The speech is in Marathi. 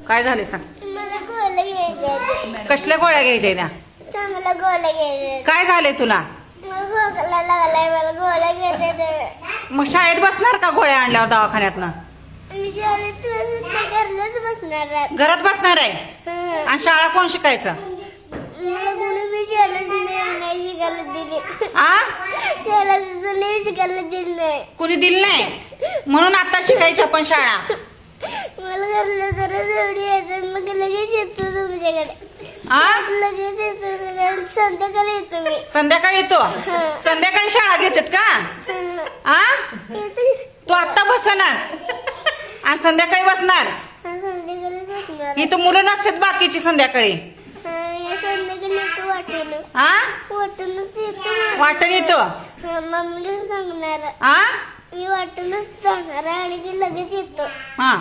काय झाले सांग. मला गोळ्या घ्यायच्या. कसल्या गोळ्या घ्यायच्या त्या? चांगल्या गोळ्या घ्यायच्या. काय झाले तुला? मला खोकला लागलाय, मला गोळ्या घ्यायच्या. मग शाळेत बसणार का गोळ्या आणल्यावर दवाखान्यातनं? मी शाळेत घरलाच बसणार आहे. घरात बसणार आहे? हं. आणि शाळा कोण शिकायचं? मला कोणी बी शाळेत नाही शिकायला दिली. आ शाळेत कोणी शिकायला दिली नाही. कुणी दिली नाही म्हणून आता शिकायची आपण शाळा. मला घरला जरा एवढी यायचं, मग लगेच येतो तुमच्याकडे. आ लगेच येतो, संध्याकाळी येतो मी. संध्याकाळी येतो? संध्याकाळी शाळा घेतात का? हं. आ येतो. तू आता बसनास आणि संध्याकाळी बसणार? संध्याकाळी बसणार. इथं मुलं नसतात बाकीची संध्याकाळी. संध्याकाळी येतो वाटेनं. आ वाटूनच येतो. वाटण येतो? मम्मीला सांगणार. आ मी वाटूनच जाणार आणि की लगेच येतो. हा